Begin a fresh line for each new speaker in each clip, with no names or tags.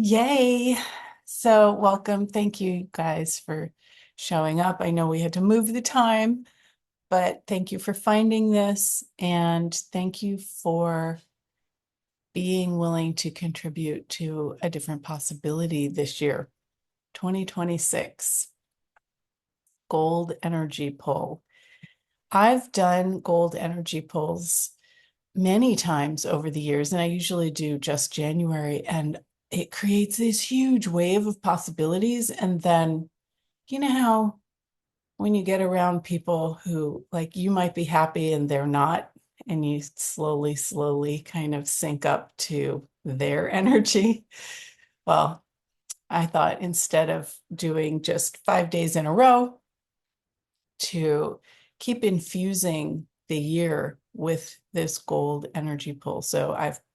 Yay. So, welcome. Thank you guys for showing up. I know we had to move the time, but thank you for finding this and thank you for being willing to contribute to a different possibility this year. 2026 gold energy pull. I've done gold energy pulls many times over the years, and I usually do just January, and it creates this huge wave of possibilities. And then, you know how when you get around people who, like, you might be happy and they're not, and you slowly kind of sync up to their energy? Well, I thought instead of doing just 5 days in a row, to keep infusing the year with this gold energy pull. So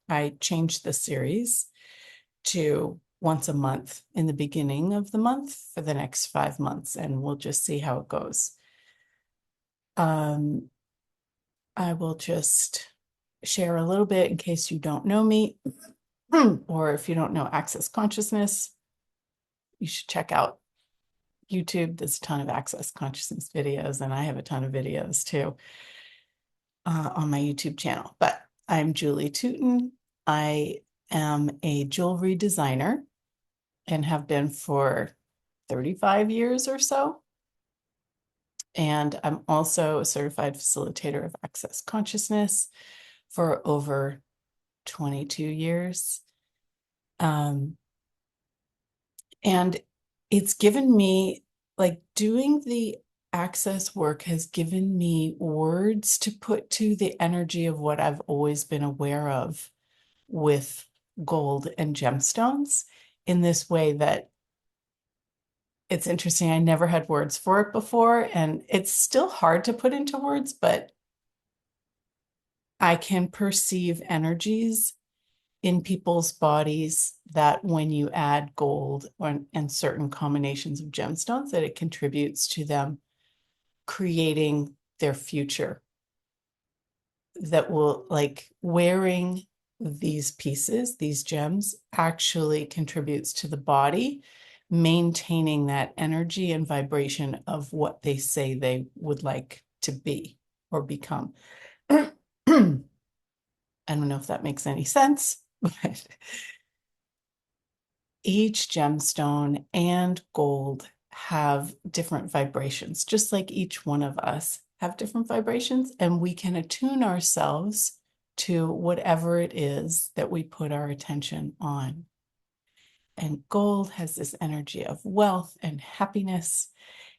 I changed the series to once a month in the beginning of the month for the next 5 months, and we'll just see how it goes. Um, I will just share a little bit in case you don't know me, or if you don't know Access Consciousness, you should check out YouTube. There's a ton of Access Consciousness videos, and I have a ton of videos too on my YouTube channel. But I'm Julie Tooten. I am a jewelry designer and have been for 35 years or so. And I'm also a certified facilitator of Access Consciousness for over 22 years. And it's given me, like, doing the access work has given me words to put to the energy of what I've always been aware of with gold and gemstones in this way that it's interesting. I never had words for it before, and it's still hard to put into words, but I can perceive energies in people's bodies that when you add gold and certain combinations of gemstones, that it contributes to them creating their future. That will, like, wearing these pieces, these gems, actually contributes to the body maintaining that energy and vibration of what they say they would like to be or become. I don't know if that makes any sense, but each gemstone and gold have different vibrations, just like each one of us have different vibrations, and we can attune ourselves to whatever it is that we put our attention on. And gold has this energy of wealth and happiness,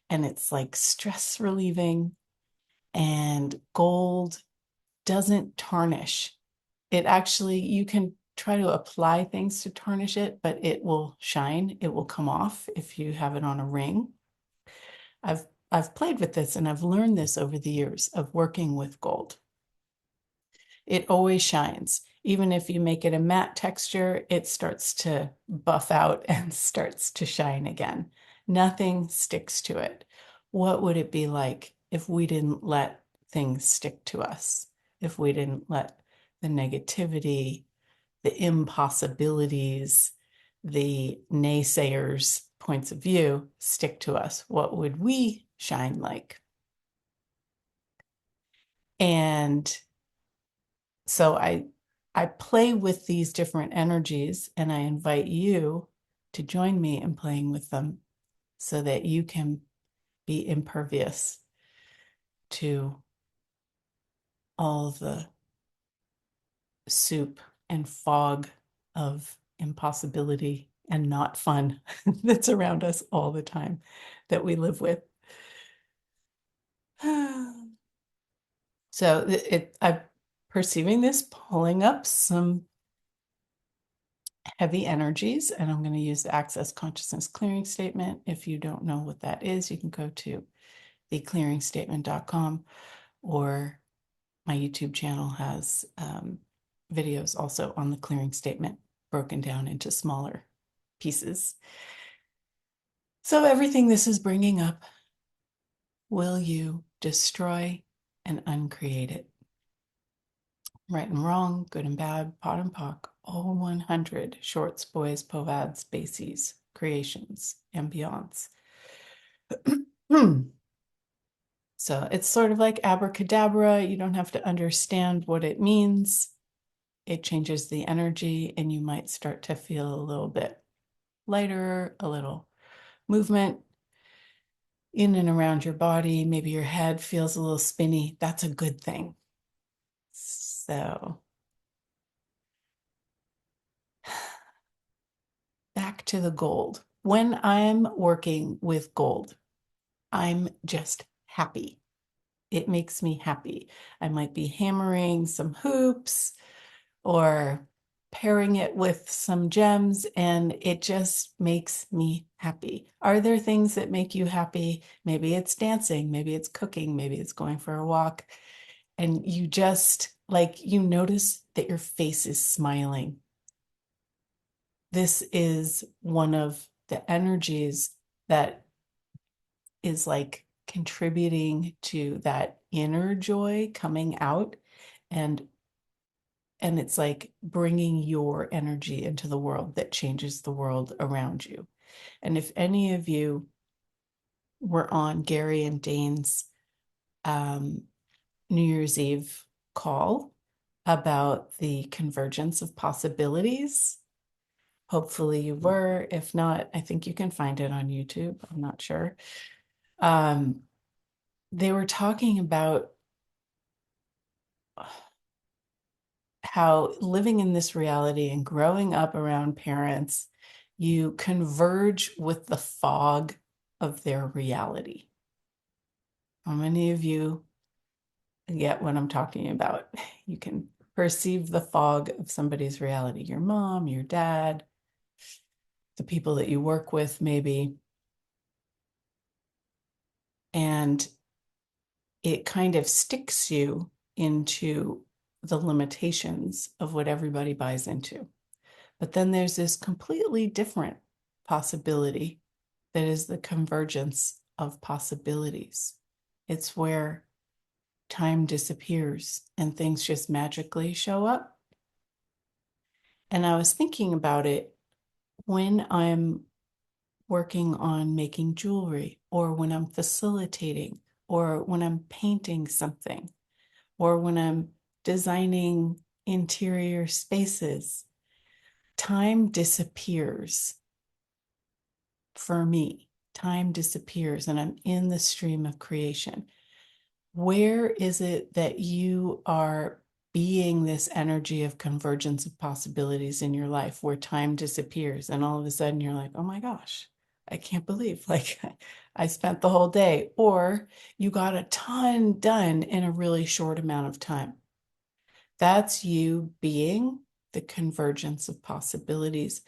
and it's like stress relieving. And gold doesn't tarnish. It actually, you can try to apply things to tarnish it, but it will shine. It will come off if you have it on a ring. I've I've played with this and I've learned this over the years of working with gold. It always shines. Even if you make it a matte texture, it starts to buff out and starts to shine again. Nothing sticks to it. What would it be like if we didn't let things stick to us? If we didn't let the negativity, the impossibilities, the naysayers' points of view stick to us? What would we shine like? And so I play with these different energies, and I invite you to join me in playing with them so that you can be impervious to all the soup and fog of impossibility and not fun that's around us all the time that we live with. So I'm perceiving this pulling up some heavy energies, and I'm going to use the Access Consciousness Clearing Statement. If you don't know what that is, you can go to theclearingstatement.com, or my YouTube channel has videos also on the clearing statement broken down into smaller pieces. So everything this is bringing up, will you destroy and uncreate it? right and wrong, good and bad, pot and pock, all 100 shorts, boys, povads, bases, creations, and beyonds. So it's sort of like abracadabra. You don't have to understand what it means. It changes the energy, and you might start to feel a little bit lighter, a little movement in and around your body. Maybe your head feels a little spinny. That's a good thing. So, back to the gold. When I'm working with gold, I'm just happy. It makes me happy. I might be hammering some hoops or pairing it with some gems, and it just makes me happy. Are there things that make you happy? Maybe it's dancing, maybe it's cooking, maybe it's going for a walk, and you just like you notice that your face is smiling. This is one of the energies that is like contributing to that inner joy coming out, and it's like bringing your energy into the world that changes the world around you. And if any of you were on Gary and Dane's um, New Year's Eve call about the convergence of possibilities, hopefully you were. If not, I think you can find it on YouTube. I'm not sure. Um, they were talking about how living in this reality and growing up around parents, you converge with the fog of their reality. How many of you get what I'm talking about? You can perceive the fog of somebody's reality, your mom, your dad, the people that you work with, maybe. And it kind of sticks you into the limitations of what everybody buys into. But then there's this completely different possibility that is the convergence of possibilities. It's where time disappears and things just magically show up. And I was thinking about it when I'm working on making jewelry, or when I'm facilitating, or when I'm painting something, or when I'm designing interior spaces. Time disappears for me. Time disappears and I'm in the stream of creation. Where is it that you are being this energy of convergence of possibilities in your life where time disappears and all of a sudden you're like, oh my gosh, I can't believe like I spent the whole day, or you got a ton done in a really short amount of time? That's you being the convergence of possibilities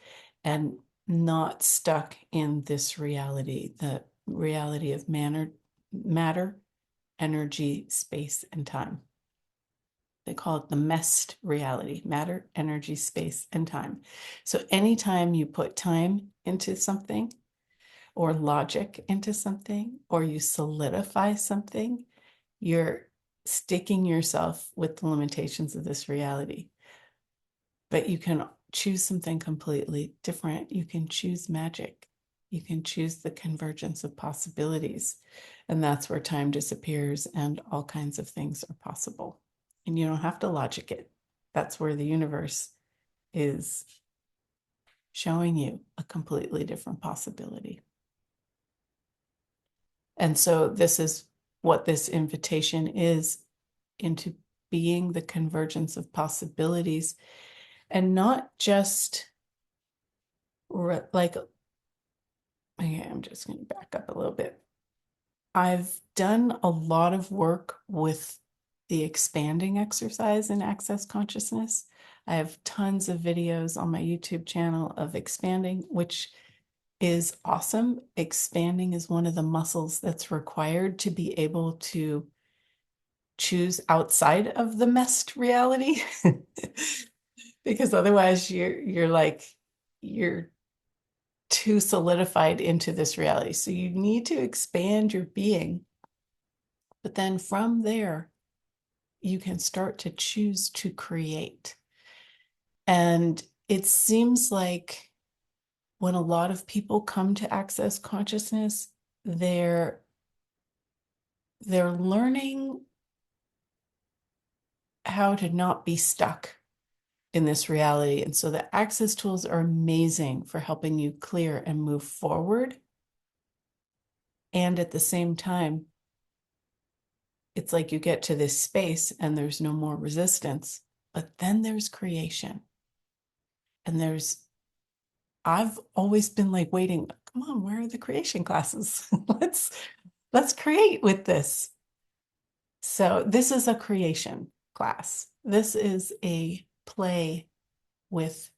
and not stuck in this reality, the reality of matter, energy, space, and time. They call it the MEST reality: matter, energy, space, and time. So anytime you put time into something, or logic into something, or you solidify something, you're sticking yourself with the limitations of this reality. But you can choose something completely different. You can choose magic. You can choose the convergence of possibilities. And that's where time disappears and all kinds of things are possible. And you don't have to logic it. That's where the universe is showing you a completely different possibility. And so, this is what this invitation is into being the convergence of possibilities, and not just like, okay, I'm just going to back up a little bit. I've done a lot of work with the expanding exercise in Access Consciousness. I have tons of videos on my YouTube channel of expanding, which is awesome. Expanding is one of the muscles that's required to be able to choose outside of the messed reality. Because otherwise you're like you're too solidified into this reality. So you need to expand your being. But then from there, you can start to choose to create. And it seems like when a lot of people come to access consciousness, they're learning how to not be stuck in this reality. And so the access tools are amazing for helping you clear and move forward. And at the same time, it's like you get to this space and there's no more resistance, but then there's creation. And I've always been like waiting, come on, where are the creation classes? let's create with this. So this is a creation class. This is a play with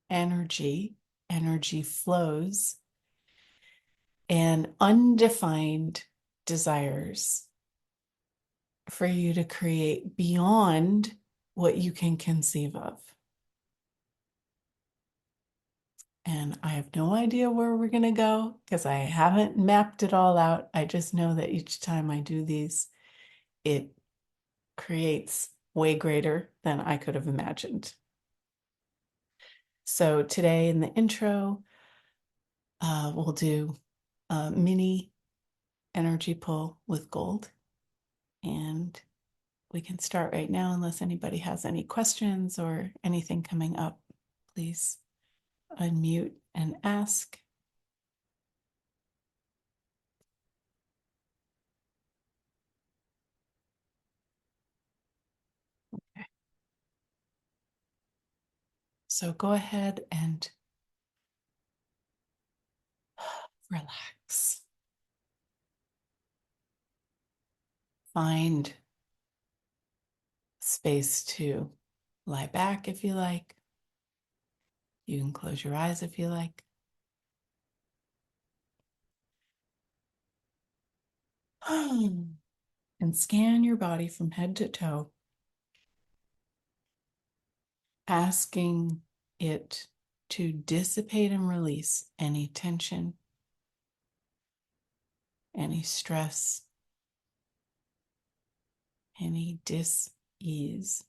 energy. Energy flows and undefined desires for you to create beyond what you can conceive of. And I have no idea where we're going to go because I haven't mapped it all out. I just know that each time I do these, it creates way greater than I could have imagined. So today in the intro, we'll do a mini energy pull with gold. And we can start right now unless anybody has any questions or anything coming up. Please unmute and ask. Okay. So go ahead and relax. Find space to lie back if you like. You can close your eyes if you like. And scan your body from head to toe, asking it to dissipate and release any tension, any stress, any dis-ease.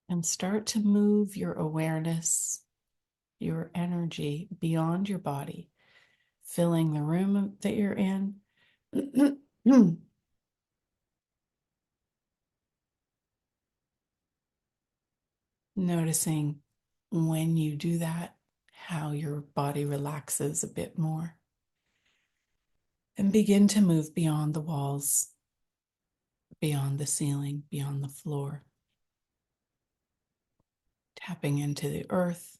And start to move your awareness, your energy beyond your body, filling the room that you're in. Noticing when you do that, how your body relaxes a bit more. And begin to move beyond the walls, beyond the ceiling, beyond the floor. Tapping into the earth,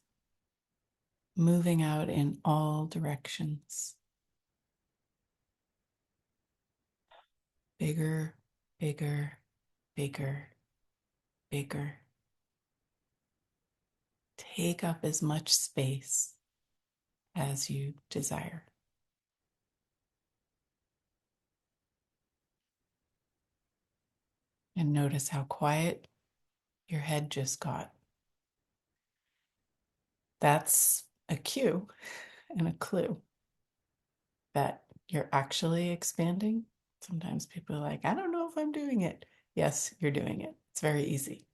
moving out in all directions. Bigger, bigger, bigger, bigger. Take up as much space as you desire. And notice how quiet your head just got. That's a cue and a clue that you're actually expanding. Sometimes people are like, I don't know if I'm doing it. Yes, you're doing it. It's very easy.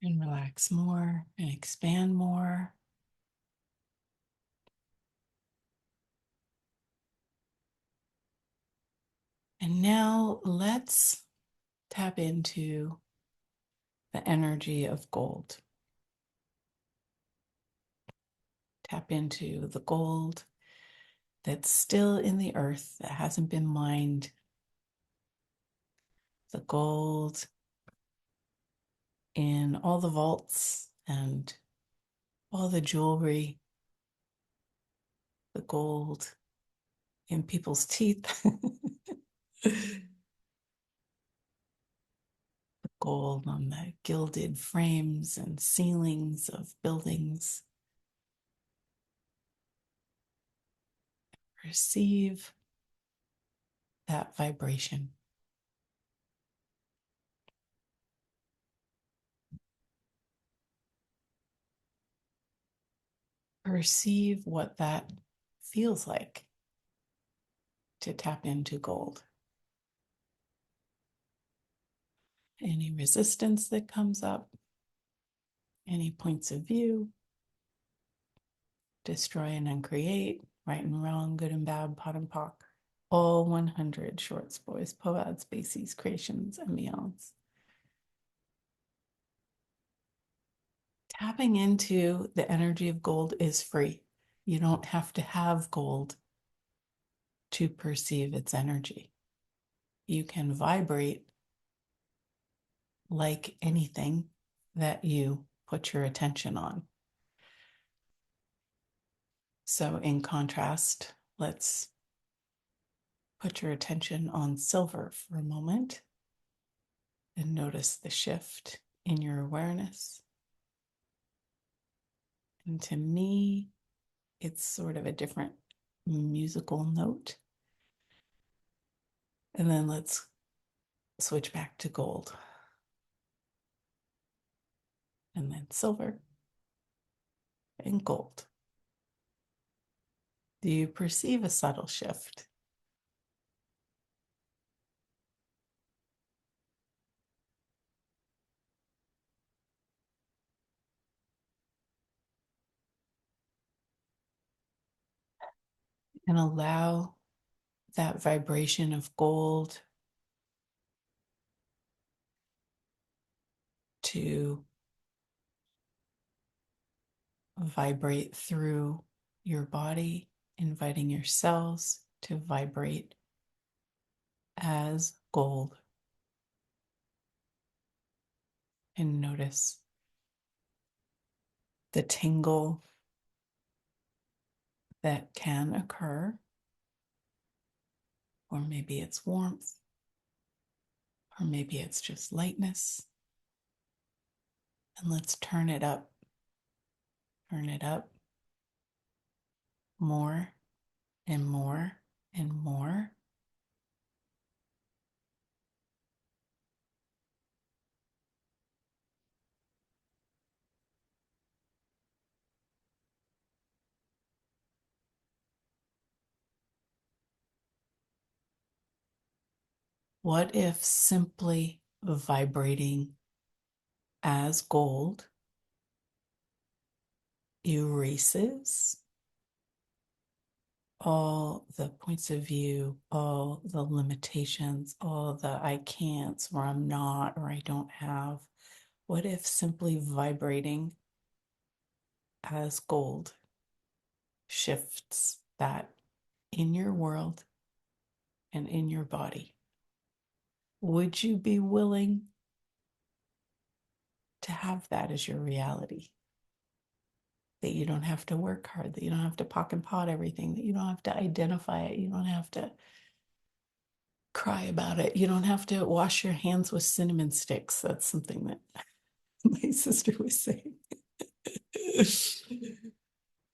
And relax more and expand more. And now let's tap into the energy of gold. Tap into the gold that's still in the earth, that hasn't been mined. The gold in all the vaults and all the jewelry. The gold in people's teeth. The gold on the gilded frames and ceilings of buildings. Receive that vibration. perceive what that feels like to tap into gold. Any resistance that comes up, any points of view, destroy and uncreate, right and wrong, good and bad, pot and pock, all 100 shorts, boys, poads, bases, creations, and beyonds. Tapping into the energy of gold is free. You don't have to have gold to perceive its energy. You can vibrate like anything that you put your attention on. So, in contrast, let's put your attention on silver for a moment and notice the shift in your awareness. And to me, it's sort of a different musical note. And then let's switch back to gold. And then silver and gold. Do you perceive a subtle shift? And allow that vibration of gold to vibrate through your body, inviting your cells to vibrate as gold. And notice the tingle that can occur, or maybe it's warmth, or maybe it's just lightness. And let's turn it up more and more and more. What if simply vibrating as gold erases all the points of view, all the limitations, all the I can'ts, or I'm not, or I don't have? What if simply vibrating as gold shifts that in your world and in your body? Would you be willing to have that as your reality? That you don't have to work hard, that you don't have to pock and pot everything, that you don't have to identify it, you don't have to cry about it, you don't have to wash your hands with cinnamon sticks. That's something that my sister was saying.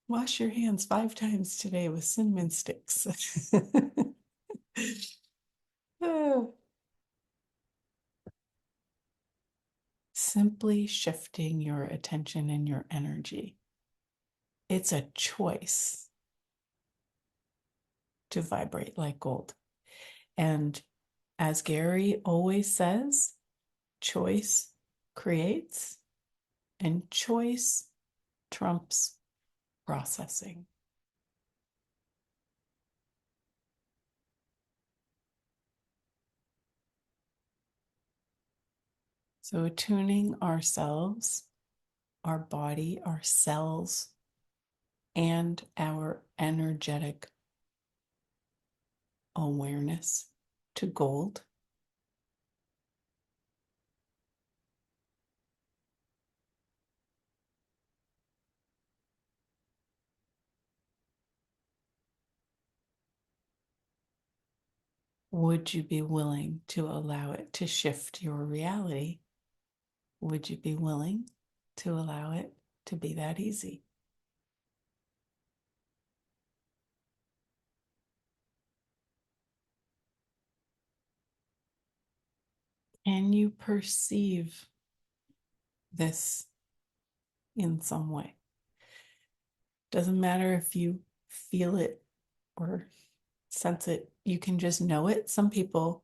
Wash your hands 5 times today with cinnamon sticks. Simply shifting your attention and your energy. It's a choice to vibrate like gold. And as Gary always says, choice creates, and choice trumps processing. So attuning ourselves, our body, our cells, and our energetic awareness to gold. Would you be willing to allow it to shift your reality? Would you be willing to allow it to be that easy? Can you perceive this in some way? Doesn't matter if you feel it or sense it, you can just know it. Some people,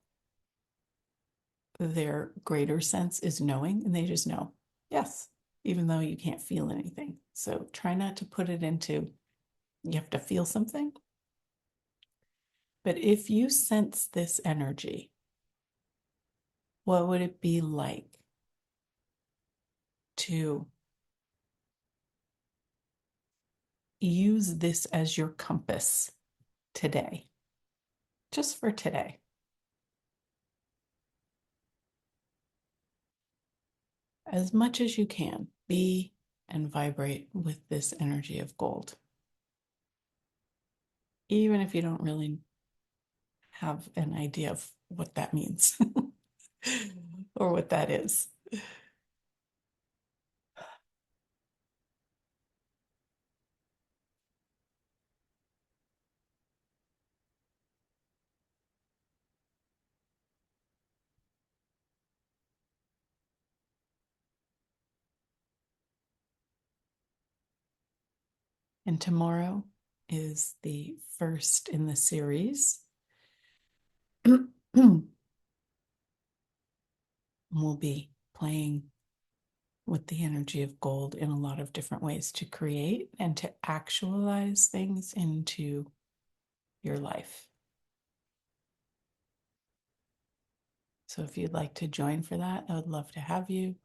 their greater sense is knowing, and they just know, yes, even though you can't feel anything. So try not to put it into, you have to feel something. But if you sense this energy, what would it be like to use this as your compass today, just for today? As much as you can, be and vibrate with this energy of gold, even if you don't really have an idea of what that means or what that is. And tomorrow is the first in the series. We'll be playing with the energy of gold in a lot of different ways to create and to actualize things into your life. So if you'd like to join for that, I would love to have you.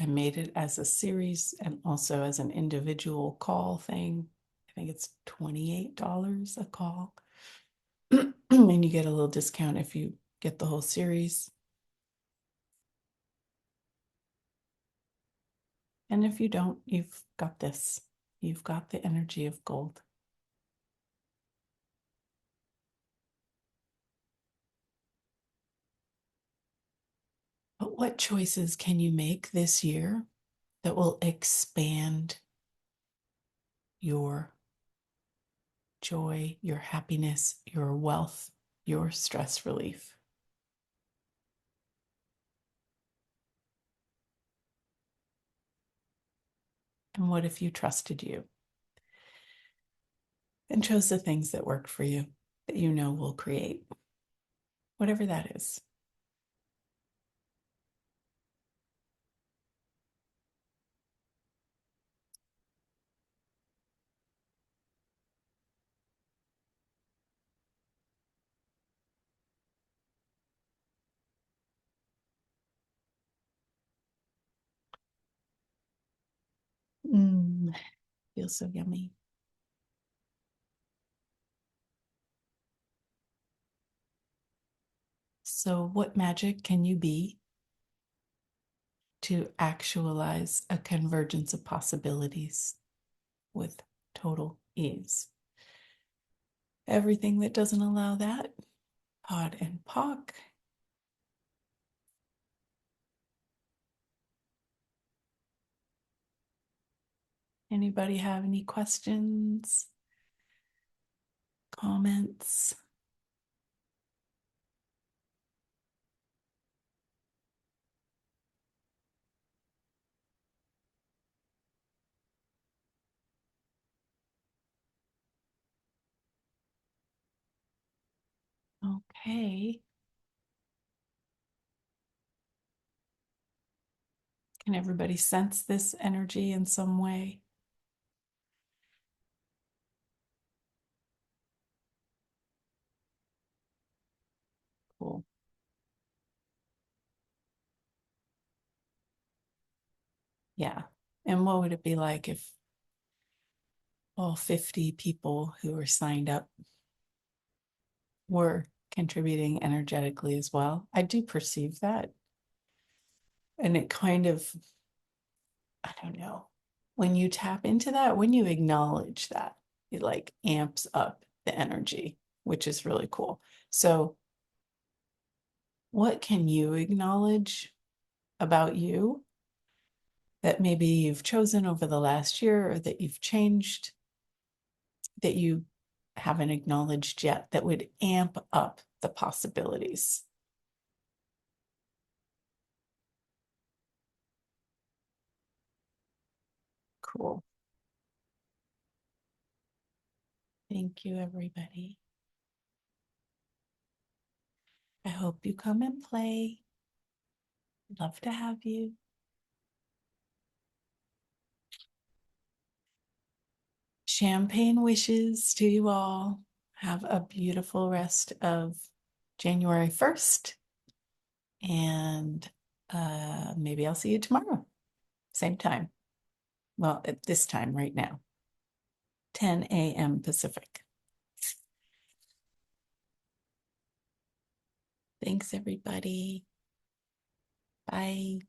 I made it as a series and also as an individual call thing. I think it's $28 a call. And you get a little discount if you get the whole series. And if you don't, you've got this. You've got the energy of gold. But what choices can you make this year that will expand your joy, your happiness, your wealth, your stress relief? And what if you trusted you and chose the things that work for you, that you know will create whatever that is? Feels so yummy. So, what magic can you be to actualize a convergence of possibilities with total ease? Everything that doesn't allow that, pod and pock. Anybody have any questions, comments? Okay. Can everybody sense this energy in some way? Cool. Yeah. And what would it be like if all 50 people who were signed up were contributing energetically as well? I do perceive that. And it kind of, I don't know, when you tap into that, when you acknowledge that, it like amps up the energy, which is really cool. So, what can you acknowledge about you that maybe you've chosen over the last year or that you've changed that you haven't acknowledged yet that would amp up the possibilities? Cool. Thank you, everybody. I hope you come and play. Love to have you. Champagne wishes to you all. Have a beautiful rest of January 1st. And maybe I'll see you tomorrow. Same time. Well, at this time right now, 10 a.m. Pacific. Thanks, everybody. Bye.